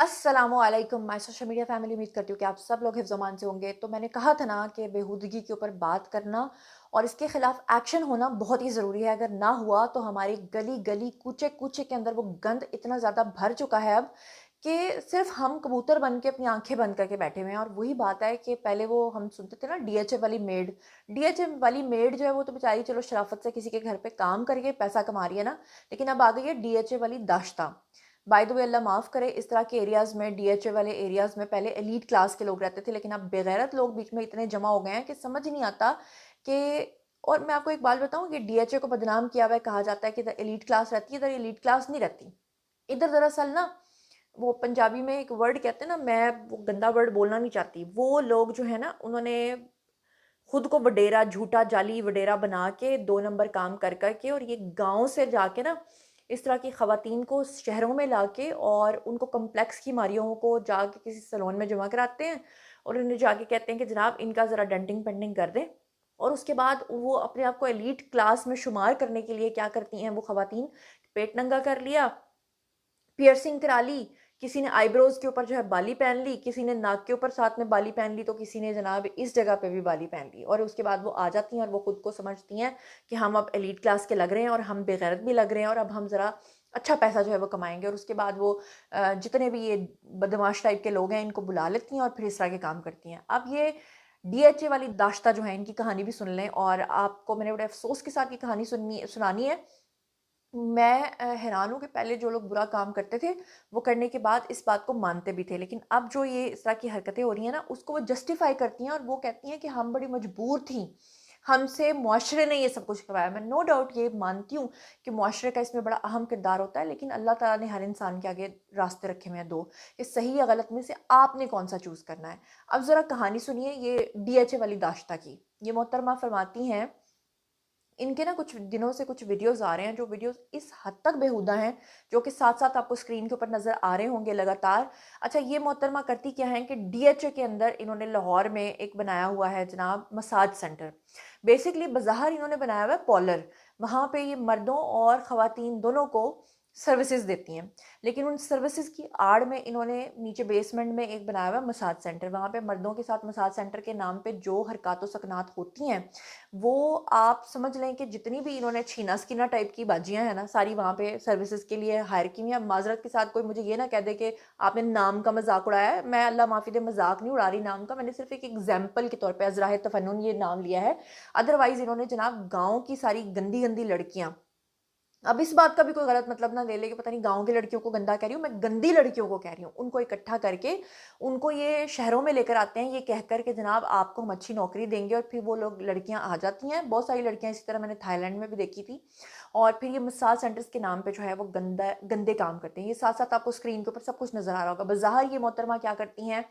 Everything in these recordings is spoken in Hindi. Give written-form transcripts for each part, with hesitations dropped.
अस्सलामुअलैकुम माय सोशल मीडिया फैमिली। उम्मीद करती हूँ कि आप सब लोग हिफ्ज़-ओ-मान से होंगे। तो मैंने कहा था ना कि बेहूदगी के ऊपर बात करना और इसके खिलाफ एक्शन होना बहुत ही ज़रूरी है। अगर ना हुआ तो हमारी गली-गली, कूचे-कूचे के अंदर वो गंद इतना ज़्यादा भर चुका है अब कि सिर्फ़ हम कबूतर बन के अपनी आँखें बंद करके बैठे हुए हैं। और वही बात है कि पहले वो हम सुनते थे ना डीएचए वाली मेड। डीएचए वाली मेड जो है वो तो बेचारी चलो शराफ़त से किसी के घर पे काम करके पैसा कमा रही है ना, लेकिन अब आ गई है डीएचए वाली दाश्ता। बाय द वे अल्लाह माफ़ करे, इस तरह के एरियाज़ में डीएचए वाले एरियाज़ में पहले एलीट क्लास के लोग रहते थे, लेकिन अब बेगैरत लोग बीच में इतने जमा हो गए हैं कि समझ ही नहीं आता कि। और मैं आपको एक बात बताऊँ कि डीएचए को बदनाम किया हुआ है, कहा जाता है कि इधर एलीट क्लास रहती है, इधर एलीट क्लास नहीं रहती। इधर दरअसल ना वो पंजाबी में एक वर्ड कहते हैं ना, मैं वो गंदा वर्ड बोलना नहीं चाहती। वो लोग जो है ना उन्होंने खुद को वडेरा, झूठा जाली वडेरा बना के 2 नंबर काम कर कर के और ये गाँव से जाके ना इस तरह की ख़वातीन को शहरों में लाके और उनको कॉम्प्लेक्स की बीमारियों को जाके किसी सैलून में जमा कराते हैं और उन्हें जाके कहते हैं कि जनाब इनका ज़रा डेंटिंग पेंटिंग कर दें। और उसके बाद वो अपने आप को एलीट क्लास में शुमार करने के लिए क्या करती हैं वो ख़वातीन, पेट नंगा कर लिया, पियर्सिंग करा ली, किसी ने आईब्रोज़ के ऊपर जो है बाली पहन ली, किसी ने नाक के ऊपर साथ में बाली पहन ली, तो किसी ने जनाब इस जगह पे भी बाली पहन ली। और उसके बाद वो आ जाती हैं और वो खुद को समझती हैं कि हम अब एलीट क्लास के लग रहे हैं और हम बेगैरत भी लग रहे हैं और अब हम ज़रा अच्छा पैसा जो है वो कमाएँगे। और उसके बाद वो जितने भी ये बदमाश टाइप के लोग हैं इनको बुला लेती हैं और फिर इस तरह के काम करती हैं। अब ये डीएचए वाली दाश्ता जो है इनकी कहानी भी सुन लें, और आपको मैंने बड़े अफ़सोस के साथ ये कहानी सुनानी है। मैं हैरान हूँ कि पहले जो लोग बुरा काम करते थे, वो करने के बाद इस बात को मानते भी थे। लेकिन अब जो ये इस तरह की हरकतें हो रही हैं ना, उसको वो जस्टिफ़ाई करती हैं और वो कहती हैं कि हम बड़ी मजबूर थीं, हमसे मुआशरे ने ये सब कुछ करवाया। मैं नो डाउट ये मानती हूँ कि मुआशरे का इसमें बड़ा अहम किरदार होता है, लेकिन अल्लाह ताला ने हर इंसान के आगे रास्ते रखे हुए हैं 2, कि सही या गलत में से आपने कौन-सा चूज़ करना है। अब ज़रा कहानी सुनिए ये डीएचए वाली दाश्ता की। ये मोहतरमा फरमाती हैं, इनके ना कुछ दिनों से कुछ वीडियोस आ रहे हैं, जो वीडियोस इस हद तक बेहुदा हैं, जो कि साथ-साथ आपको स्क्रीन के ऊपर नज़र आ रहे होंगे लगातार। अच्छा, ये मोहतरमा करती क्या हैं कि डीएचए के अंदर इन्होंने लाहौर में एक बनाया हुआ है जनाब मसाज सेंटर। बेसिकली बज़ाहिर इन्होंने बनाया हुआ है पार्लर। वहाँ पे ये मर्दों और ख़वातीन दोनों को सर्विसेज़ देती हैं। लेकिन उन सर्विसेज़ की आड़ में इन्होंने नीचे बेसमेंट में एक बनाया हुआ है मसाज सेंटर। वहाँ पे मर्दों के साथ मसाज सेंटर के नाम पे जो हरकत व सकनात होती हैं, वो आप समझ लें कि जितनी भी इन्होंने छीना-स्कीना टाइप की बाजियाँ हैं ना, सारी वहाँ पे सर्विसेज़ के लिए हायर की हुई हैं। माज़रत के साथ कोई मुझे ये ना कह दे कि आपने नाम का मज़ाक उड़ाया है। मैं अल्लाह माफ़ी दे मज़ाक नहीं उड़ा रही नाम का, मैंने सिर्फ़ एक एग्ज़ाम्पल के तौर पे अज़राए तफ़न्नुन ये नाम लिया है। अदरवाइज़ इन्होंने जनाब गाँव की सारी गंदी-गंदी लड़कियाँ, अब इस बात का भी कोई गलत मतलब ना ले ले कि पता नहीं गाँव की लड़कियों को गंदा कह रही हूँ, मैं गंदी लड़कियों को कह रही हूँ। उनको इकट्ठा करके उनको ये शहरों में लेकर आते हैं, ये कहकर के जनाब आपको हम अच्छी नौकरी देंगे, और फिर वो लोग लड़कियाँ आ जाती हैं। बहुत सारी लड़कियाँ इसी तरह मैंने थाईलैंड में भी देखी थी। और फिर ये मसाज सेंटर्स के नाम पे जो है वो गंदे काम करते हैं। ये साथ-साथ आपको स्क्रीन के ऊपर सब कुछ नज़र आ रहा होगा। बज़ाहिर ये मोहतरमा क्या करती हैं,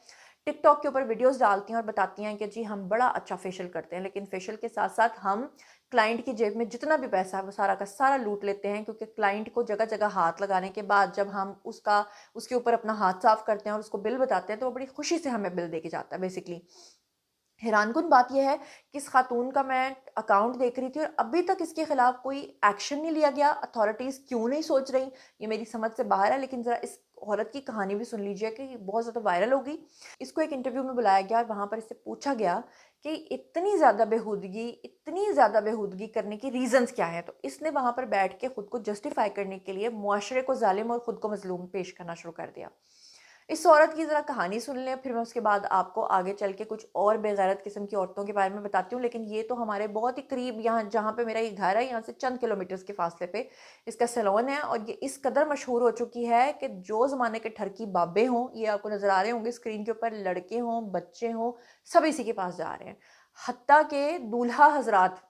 टिकटॉक के ऊपर वीडियोज़ डालती हैं और बताती हैं कि जी हम बड़ा अच्छा फेशियल करते हैं, लेकिन फेशियल के साथ-साथ हम क्लाइंट की जेब में जितना भी पैसा है वो सारा का सारा लूट लेते हैं, क्योंकि क्लाइंट को जगह-जगह हाथ लगाने के बाद जब हम उसके ऊपर अपना हाथ साफ करते हैं और उसको बिल बताते हैं, तो वो बड़ी खुशी से हमें बिल देके जाता है बेसिकली। हैरानकुन बात ये है कि इस खातून का मैं अकाउंट देख रही थी और अभी तक इसके खिलाफ कोई एक्शन नहीं लिया गया। अथॉरिटीज़ क्यों नहीं सोच रही, ये मेरी समझ से बाहर है। लेकिन ज़रा इस औरत की कहानी भी सुन लीजिए कि ये बहुत ज़्यादा वायरल हो गई। इसको एक इंटरव्यू में बुलाया गया और वहाँ पर इससे पूछा गया कि इतनी ज़्यादा बेहूदगी करने की रीज़न्स क्या हैं? तो इसने वहाँ पर बैठ के खुद को जस्टिफ़ाई करने के लिए मुआशरे को ज़ालिम और खुद को मज़लूम पेश करना शुरू कर दिया। इस औरत की ज़रा कहानी सुन लें, फिर मैं उसके बाद आपको आगे चल के कुछ और बेगैरत किस्म की औरतों के बारे में बताती हूँ। लेकिन ये तो हमारे बहुत ही करीब, यहाँ जहाँ पे मेरा ये घर है, यहाँ से चंद किलोमीटर्स के फासले पे इसका सैलून है। और ये इस कदर मशहूर हो चुकी है कि जो ज़माने के ठरकी बाबे हों, ये आपको नज़र आ रहे होंगे स्क्रीन के ऊपर, लड़के हों, बच्चे हों, सब इसी के पास जा रहे हैं। हत्ता के दूल्हा हज़रात,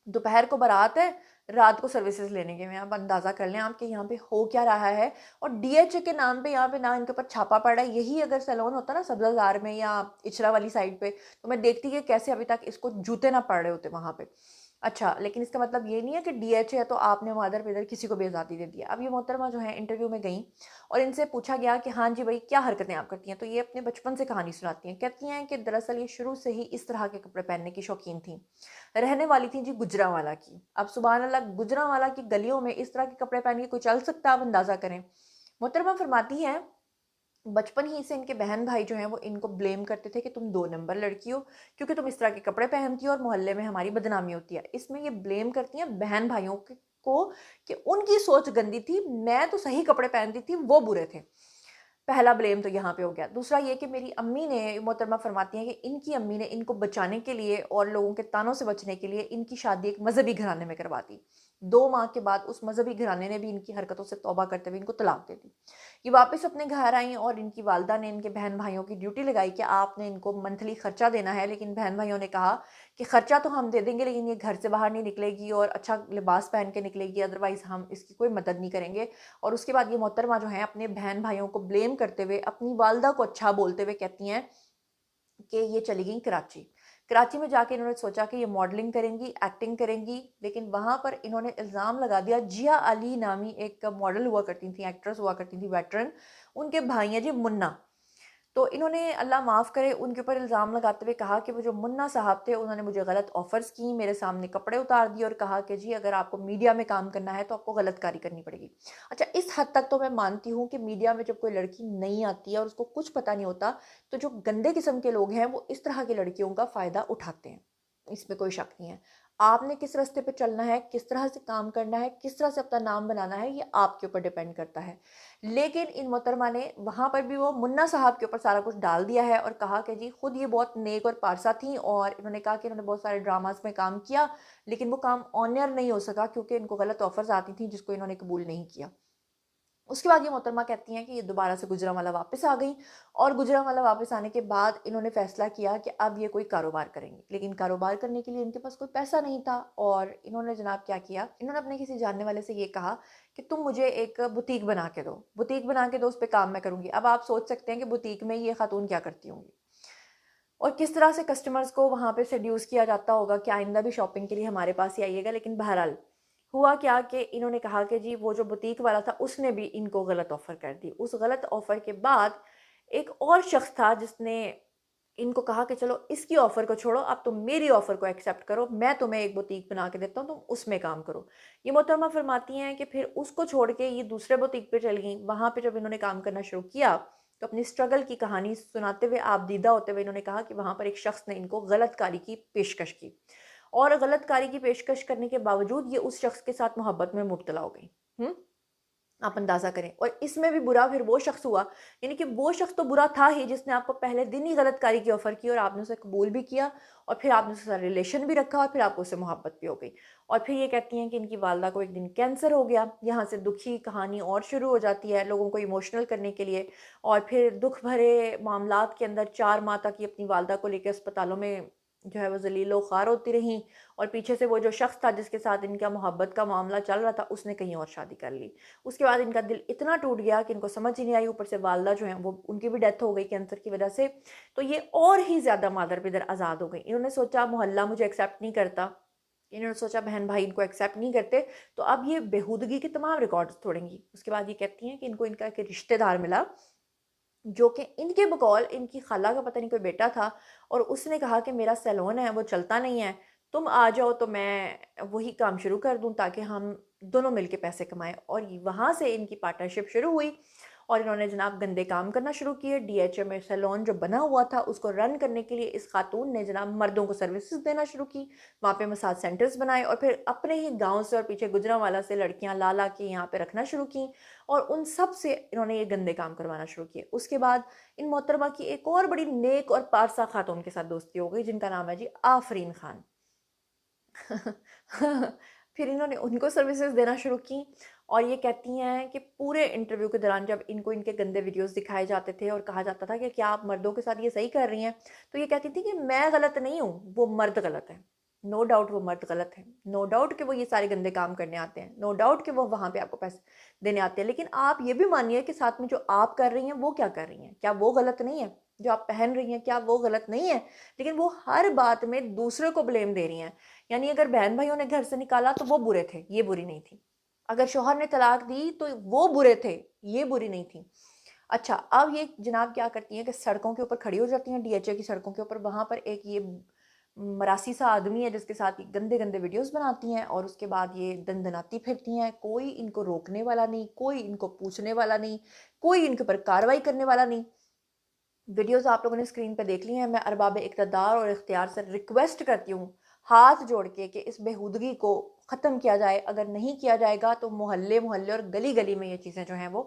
दोपहर को बारात है, रात को सर्विसेज़ लेने गए हुए हैं। आप अंदाज़ा कर लें आप कि यहाँ पे हो क्या रहा है। और डीएचए के नाम पे यहाँ पे ना इनके ऊपर छापा पड़ा है। यही अगर सैलून होता ना सब्ज़ा-ज़ार में या इचरा वाली साइड पे, तो मैं देखती कि कैसे अभी तक इसको जूते ना पड़ रहे होते वहाँ पे। अच्छा, लेकिन इसका मतलब ये नहीं है कि डीएचए है तो आपने मादर-पिदर किसी को भी आज़ादी दे दी है। अब ये मोहतरमा जो है इंटरव्यू में गईं और इनसे पूछा गया कि हाँ जी भई, क्या हरकतें आप करती हैं? तो ये अपने बचपन से कहानी सुनाती हैं। कहती हैं कि दरअसल ये शुरू से ही इस तरह के कपड़े पहनने की शौकीन थीं। रहने वाली थी जी गुजरांवाला की। अब सुबहान अल्लाह, गुजरांवाला की गलियों में इस तरह के कपड़े पहन के कोई चल सकता है? आप अंदाज़ा करें। मोहतरमा फरमाती हैं बचपन ही से इनके बहन भाई जो हैं वो इनको ब्लेम करते थे कि तुम 2 नंबर लड़की हो, क्योंकि तुम इस तरह के कपड़े पहनती हो और मोहल्ले में हमारी बदनामी होती है। इसमें ये ब्लेम करती हैं बहन भाइयों को कि उनकी सोच गंदी थी, मैं तो सही कपड़े पहनती थी, वो बुरे थे। पहला ब्लेम तो यहाँ पे हो गया। दूसरा ये कि मेरी अम्मी ने, मोहतरमा फरमाती हैं कि इनकी अम्मी ने इनको बचाने के लिए और लोगों के तानों से बचने के लिए इनकी शादी एक मजहबी घराने में करवा दी। 2 माह के बाद उस मजहबी घराने ने भी इनकी हरकतों से तौबा करते हुए इनको तलाक दे दी। ये वापस अपने घर आई और इनकी वालदा ने इनके बहन भाइयों की ड्यूटी लगाई कि आपने इनको मंथली खर्चा देना है, लेकिन बहन भाइयों ने कहा कि खर्चा तो हम दे देंगे, लेकिन ये घर से बाहर नहीं निकलेगी और अच्छा लिबास पहन के निकलेगी, अदरवाइज हम इसकी कोई मदद नहीं करेंगे। और उसके बाद ये मोहतरमा जो है अपने बहन भाइयों को ब्लेम करते हुए, अपनी वालदा को अच्छा बोलते हुए कहती हैं कि ये चली गई कराची। कराची में जाके इन्होंने सोचा कि ये मॉडलिंग करेंगी, एक्टिंग करेंगी, लेकिन वहाँ पर इन्होंने इल्ज़ाम लगा दिया। जिया अली नामी एक मॉडल हुआ करती थी, एक्ट्रेस हुआ करती थी, वेटरन, उनके भाई हैं जी मुन्ना। तो इन्होंने, अल्लाह माफ़ करे, उनके ऊपर इल्ज़ाम लगाते हुए कहा कि वो जो मुन्ना साहब थे उन्होंने मुझे गलत ऑफ़र्स की, मेरे सामने कपड़े उतार दिए और कहा कि जी अगर आपको मीडिया में काम करना है तो आपको गलतकारी करनी पड़ेगी। अच्छा, इस हद तक तो मैं मानती हूँ कि मीडिया में जब कोई लड़की नहीं आती है और उसको कुछ पता नहीं होता, तो जो गंदे किस्म के लोग हैं वो इस तरह की लड़कियों का फ़ायदा उठाते हैं, इसमें कोई शक नहीं है। आपने किस रास्ते पे चलना है, किस तरह से काम करना है, किस तरह से अपना नाम बनाना है, ये आपके ऊपर डिपेंड करता है। लेकिन इन मोहतरमा ने वहाँ पर भी वो मुन्ना साहब के ऊपर सारा कुछ डाल दिया है और कहा कि जी खुद ये बहुत नेक और पारसा थी, और इन्होंने कहा कि इन्होंने बहुत सारे ड्रामास में काम किया, लेकिन वो काम ऑन एयर नहीं हो सका क्योंकि इनको गलत ऑफर्स आती थी जिसको इन्होंने कबूल नहीं किया। उसके बाद ये मोहतरमा कहती हैं कि ये दोबारा से गुजरांवाला वापस आ गई, और गुजरांवाला वापस आने के बाद इन्होंने फैसला किया कि अब ये कोई कारोबार करेंगी, लेकिन कारोबार करने के लिए इनके पास कोई पैसा नहीं था। और इन्होंने जनाब क्या किया, इन्होंने अपने किसी जानने वाले से ये कहा कि तुम मुझे एक बुटीक बना के दो, बुटीक बना के दो, उस पर काम मैं करूँगी। अब आप सोच सकते हैं कि बुटीक में ये खातून क्या करती होंगी और किस तरह से कस्टमर्स को वहाँ पे सेड्यूस किया जाता होगा कि आइंदा भी शॉपिंग के लिए हमारे पास ही आइएगा। लेकिन बहरहाल हुआ क्या कि इन्होंने कहा कि जी वो जो बुटीक वाला था उसने भी इनको गलत ऑफ़र कर दी। उस गलत ऑफ़र के बाद एक और शख्स था जिसने इनको कहा कि चलो इसकी ऑफ़र को छोड़ो, अब तुम मेरी ऑफ़र को एक्सेप्ट करो, मैं तुम्हें एक बुटीक बना के देता हूँ, तुम उसमें काम करो। ये मोहतरमा फरमाती हैं कि फिर उसको छोड़ के ये दूसरे बुटीक पे चली गईं। वहाँ पे जब इन्होंने काम करना शुरू किया तो अपनी स्ट्रगल की कहानी सुनाते हुए, आप दीदा होते हुए, इन्होंने कहा कि वहाँ पर एक शख्स ने इनको गलतकारी की पेशकश की, और गलतकारी की पेशकश करने के बावजूद ये उस शख्स के साथ मोहब्बत में मुब्तला हो गई। आप अंदाज़ा करें। और इसमें भी बुरा फिर वो शख्स हुआ, यानी कि वो शख्स तो बुरा था ही जिसने आपको पहले दिन ही गलतकारी की ऑफ़र की और आपने उसे कबूल भी किया और फिर आपने उसके साथ रिलेशन भी रखा और फिर आपको उससे मोहब्बत भी हो गई। और फिर ये कहती हैं कि इनकी वालदा को एक दिन कैंसर हो गया। यहाँ से दुखी कहानी और शुरू हो जाती है लोगों को इमोशनल करने के लिए, और फिर दुख भरे मामलात के अंदर 4 माह तक ये अपनी वालदा को लेकर अस्पतालों में जो है वो ज़लील-ओ ख़ार होती रहीं, और पीछे से वो जो शख्स था जिसके साथ इनका मोहब्बत का मामला चल रहा था उसने कहीं और शादी कर ली। उसके बाद इनका दिल इतना टूट गया कि इनको समझ ही नहीं आई, ऊपर से वालदा जो हैं वो, उनकी भी डेथ हो गई कैंसर की वजह से। तो ये और ही ज़्यादा मादर-पिदर आज़ाद हो गई। इन्होंने सोचा मोहल्ला मुझे एक्सेप्ट नहीं करता, इन्होंने सोचा बहन भाई इनको एक्सेप्ट नहीं करते, तो अब ये बेहूदगी के तमाम रिकॉर्ड्स तोड़ेंगी। उसके बाद ये कहती हैं कि इनको इनका एक रिश्तेदार मिला जो कि इनके बकौल इनकी खाला का पता नहीं कोई बेटा था, और उसने कहा कि मेरा सैलून है वो चलता नहीं है, तुम आ जाओ तो मैं वही काम शुरू कर दूं ताकि हम दोनों मिलके पैसे कमाएं। और वहाँ से इनकी पार्टनरशिप शुरू हुई और इन्होंने जनाब गंदे काम करना शुरू किए। डीएचए में सैलून जो बना हुआ था उसको रन करने के लिए इस खातून ने जनाब मर्दों को सर्विसेज देना शुरू की, वहाँ पे मसाज सेंटर्स बनाए और फिर अपने ही गांव से और पीछे गुजरांवाला से लड़कियां ला ला के यहाँ पे रखना शुरू की, और उन सब से इन्होंने ये गंदे काम करवाना शुरू किए। उसके बाद इन मोहतरमा की एक और बड़ी नेक और पारसा खातून के साथ दोस्ती हो गई जिनका नाम है जी आफरीन खान। फिर इन्होंने उनको सर्विसेज देना शुरू की, और ये कहती हैं कि पूरे इंटरव्यू के दौरान जब इनको इनके गंदे वीडियोस दिखाए जाते थे और कहा जाता था कि क्या आप मर्दों के साथ ये सही कर रही हैं, तो ये कहती थी कि मैं गलत नहीं हूँ, वो मर्द गलत है। नो डाउट वो मर्द गलत है, नो डाउट कि वो ये सारे गंदे काम करने आते हैं, नो डाउट कि वो वहाँ पे आपको पैसे देने आते हैं, लेकिन आप ये भी मानिए कि साथ में जो आप कर रही हैं वो क्या कर रही हैं, क्या वो गलत नहीं है? जो आप पहन रही हैं क्या वो गलत नहीं है? लेकिन वो हर बात में दूसरे को ब्लेम दे रही हैं। यानी अगर बहन भाइयों ने घर से निकाला तो वो बुरे थे, ये बुरी नहीं थी। अगर शौहर ने तलाक दी तो वो बुरे थे, ये बुरी नहीं थी। अच्छा, अब ये जनाब क्या करती हैं कि सड़कों के ऊपर खड़ी हो जाती हैं, डीएचए की सड़कों के ऊपर, वहाँ पर एक ये मरासी सा आदमी है जिसके साथ ये गंदे गंदे वीडियोस बनाती हैं और उसके बाद ये दंदनाती फिरती हैं। कोई इनको रोकने वाला नहीं, कोई इनको पूछने वाला नहीं, कोई इनके ऊपर कार्रवाई करने वाला नहीं। वीडियोस आप लोगों ने स्क्रीन पे देख ली हैं। मैं अरबाब इक़्तिदार और इख्तियार से रिक्वेस्ट करती हूँ हाथ जोड़ के कि इस बेहूदगी को ख़त्म किया जाए। अगर नहीं किया जाएगा तो मोहल्ले मोहल्ले और गली गली में ये चीज़ें जो हैं वो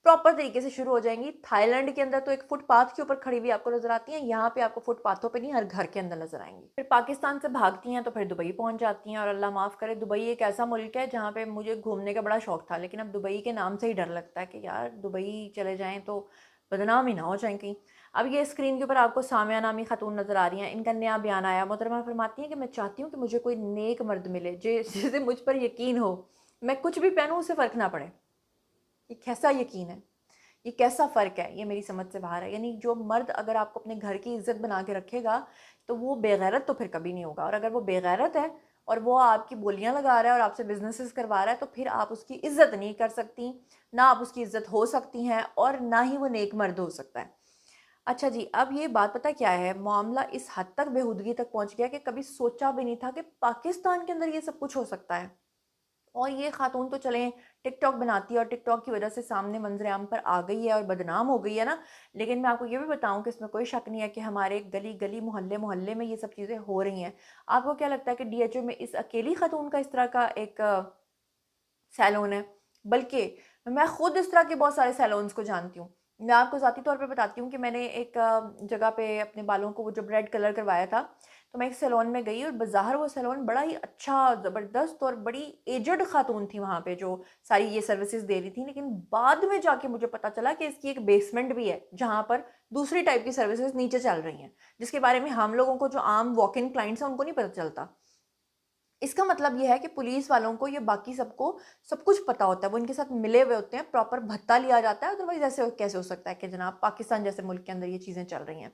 प्रॉपर तरीके से शुरू हो जाएंगी। थाईलैंड के अंदर तो एक फुटपाथ के ऊपर खड़ी हुई आपको नजर आती हैं, यहाँ पे आपको फुटपाथों पे नहीं हर घर के अंदर नजर आएंगी। फिर पाकिस्तान से भागती हैं तो फिर दुबई पहुंच जाती हैं। और अल्लाह माफ़ करे, दुबई एक ऐसा मुल्क है जहाँ पे मुझे घूमने का बड़ा शौक था, लेकिन अब दुबई के नाम से ही डर लगता है कि यार दुबई चले जाएं तो बदनाम ही ना हो जाए कहीं। अब ये स्क्रीन के ऊपर आपको सामिया नामी खातून नज़र आ रही हैं। इनका नया बयान आया। मोहतरमा फरमाती हैं कि मैं चाहती हूँ कि मुझे कोई नेक मर्द मिले जिसे मुझ पर यकीन हो, मैं कुछ भी पहनूँ उसे फ़र्क ना पड़े। ये कैसा यकीन है, ये कैसा फ़र्क है, ये मेरी समझ से बाहर है। यानी जो मर्द अगर आपको अपने घर की इज्जत बना के रखेगा तो वो बेगैरत तो फिर कभी नहीं होगा। और अगर वो बेगैरत है और वो आपकी बोलियां लगा रहा है और आपसे बिजनेसेस करवा रहा है तो फिर आप उसकी इज्जत नहीं कर सकती, ना आप उसकी इज्जत हो सकती हैं और ना ही वो नेक मर्द हो सकता है। अच्छा जी, अब ये बात पता क्या है, मामला इस हद तक बेहूदगी तक पहुंच गया कि कभी सोचा भी नहीं था कि पाकिस्तान के अंदर ये सब कुछ हो सकता है। और ये खातून तो चलें टिकटॉक बनाती है और टिकटॉक की वजह से सामने मंजर-ए-आम पर आ गई है और बदनाम हो गई है ना। लेकिन मैं आपको ये भी बताऊं कि इसमें कोई शक नहीं है कि हमारे गली गली मोहल्ले मोहल्ले में ये सब चीज़ें हो रही हैं। आपको क्या लगता है कि डीएचओ में इस अकेली खातून का इस तरह का एक सैलून है? बल्कि मैं खुद इस तरह के बहुत सारे सैलून्स को जानती हूँ। मैं आपको ज़ाती तौर पे बताती हूँ कि मैंने एक जगह पे अपने बालों को वो जब रेड कलर करवाया था, तो मैं एक सैलून में गई और बज़ाहिर वो सैलून बड़ा ही अच्छा, ज़बरदस्त और बड़ी एज्ड खातून थी वहाँ पे जो सारी ये सर्विसेज़ दे रही थी। लेकिन बाद में जाके मुझे पता चला कि इसकी एक बेसमेंट भी है, जहाँ पर दूसरी टाइप की सर्विसेज़ नीचे चल रही हैं, जिसके बारे में हम लोगों को जो आम वॉक इन क्लाइंट्स हैं, उनको नहीं पता चलता। इसका मतलब ये है कि पुलिस वालों को ये बाकी सबको सब कुछ पता होता है, वो इनके साथ मिले हुए होते हैं, प्रॉपर भत्ता लिया जाता है। अदरवाइज ऐसे कैसे हो सकता है कि जनाब पाकिस्तान जैसे मुल्क के अंदर ये चीज़ें चल रही हैं।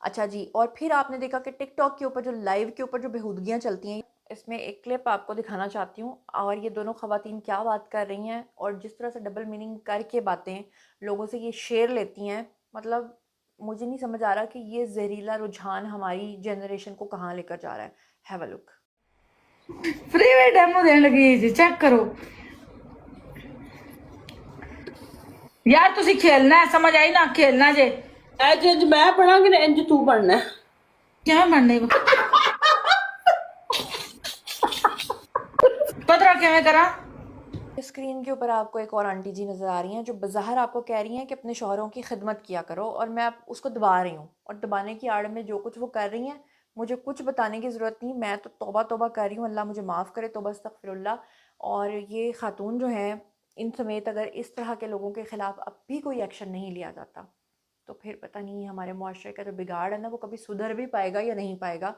अच्छा जी, और फिर आपने देखा कि टिकटॉक के ऊपर जो लाइव के ऊपर जो बेहूदगियाँ चलती हैं, इसमें एक क्लिप आपको दिखाना चाहती हूँ और ये दोनों खवातीन क्या बात कर रही हैं और जिस तरह से डबल मीनिंग करके बातें लोगों से ये शेयर लेती हैं, मतलब मुझे नहीं समझ आ रहा कि ये जहरीला रुझान हमारी जनरेशन को कहाँ लेकर जा रहा है। Have a look. फ्री में डेमो देने लगी जी, चेक करो यार। तुसी खेलना है, समझ आई ना, खेलना जे इंज मैं पढ़ांगी ना इंज तू पढ़ना है। क्या बनने पता क्या करा। स्क्रीन के ऊपर आपको एक और आंटी जी नज़र आ रही हैं जो बज़ाहिर आपको कह रही हैं कि अपने शौहरों की खिदमत किया करो, और मैं उसको दबा रही हूँ और दबाने की आड़ में जो कुछ वो कर रही हैं मुझे कुछ बताने की ज़रूरत नहीं। मैं तो तौबा तौबा कर रही हूँ, अल्लाह मुझे माफ़ करे, तौबा अस्तगफिरुल्लाह। और ये खातून जो हैं, इन समेत अगर इस तरह के लोगों के ख़िलाफ़ अब भी कोई एक्शन नहीं लिया जाता तो फिर पता नहीं हमारे मुआशरे का जो बिगाड़ है ना वो कभी सुधर भी पाएगा या नहीं पाएगा।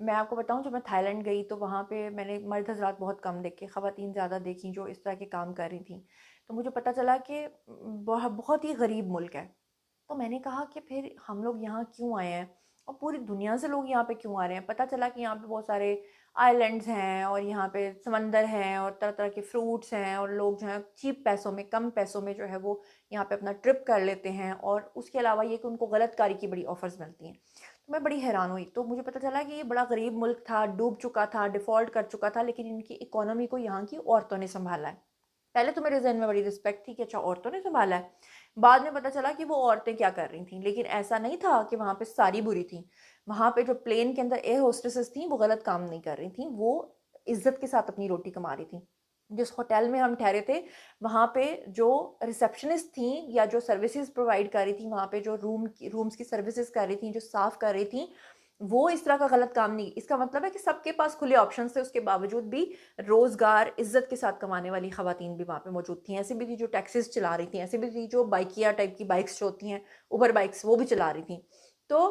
मैं आपको बताऊँ, जब मैं थाईलैंड गई तो वहाँ पे मैंने मर्द हज़रात बहुत कम देखे, ख़वातीन ज़्यादा देखी जो इस तरह के काम कर रही थी। तो मुझे पता चला कि बहुत ही गरीब मुल्क है। तो मैंने कहा कि फिर हम लोग यहाँ क्यों आए हैं और पूरी दुनिया से लोग यहाँ पे क्यों आ रहे हैं। पता चला कि यहाँ पे बहुत सारे आइलैंड्स हैं और यहाँ पे समंदर हैं और तरह तरह के फ्रूट्स हैं और लोग जो हैं चीप पैसों में, कम पैसों में जो है वो यहाँ पे अपना ट्रिप कर लेते हैं। और उसके अलावा ये कि उनको गलत कारी की बड़ी ऑफर्स मिलती हैं। तो मैं बड़ी हैरान हुई, तो मुझे पता चला कि ये बड़ा गरीब मुल्क था, डूब चुका था, डिफ़ॉल्ट कर चुका था, लेकिन इनकी इकोनॉमी को यहाँ की औरतों ने संभाला है। पहले तो मेरे जहन में बड़ी रिस्पेक्ट थी कि अच्छा औरतों ने संभाला है। बाद में पता चला कि वो औरतें क्या कर रही थी, लेकिन ऐसा नहीं था कि वहाँ पे सारी बुरी थी। वहाँ पे जो प्लेन के अंदर एयर होस्टेसेस थी वो गलत काम नहीं कर रही थी, वो इज्जत के साथ अपनी रोटी कमा रही थी। जिस होटल में हम ठहरे थे वहाँ पे जो रिसेप्शनिस्ट थी या जो सर्विसेज प्रोवाइड कर रही थी, वहाँ पे जो रूम्स की सर्विसेज कर रही थी, जो साफ़ कर रही थी, वो इस तरह का गलत काम नहीं। इसका मतलब है कि सबके पास खुले ऑप्शन थे, उसके बावजूद भी रोज़गार इज्जत के साथ कमाने वाली खवातीन भी वहाँ पे मौजूद थी। ऐसी भी थी जो टैक्सीज चला रही थी, ऐसी भी थी जो बाइकिया टाइप की बाइक्स जो होती हैं, उबर बाइक्स, वो भी चला रही थी। तो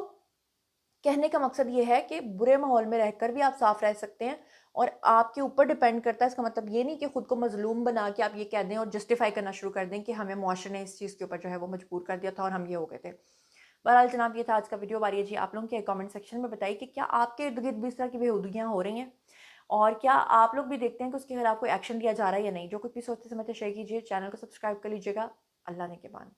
कहने का मकसद ये है कि बुरे माहौल में रहकर भी आप साफ रह सकते हैं और आपके ऊपर डिपेंड करता है। इसका मतलब ये नहीं कि खुद को मजलूम बना के आप ये कह दें और जस्टिफाई करना शुरू कर दें कि हमें मुआशरे ने इस चीज़ के ऊपर जो है वो मजबूर कर दिया था और हम ये हो गए थे। बहरहाल जनाब, ये था आज का वीडियो। बारी है जी आप लोगों के कमेंट सेक्शन में बताइए कि क्या आपके इर्द गिर्द भी इस तरह की बेहूदगियाँ हो रही हैं और क्या आप लोग भी देखते हैं कि उसके खिलाफ कोई एक्शन लिया जा रहा है या नहीं। जो कुछ भी सोचते समझते शेयर कीजिए, चैनल को सब्सक्राइब कर लीजिएगा। अल्लाह ने के बाद।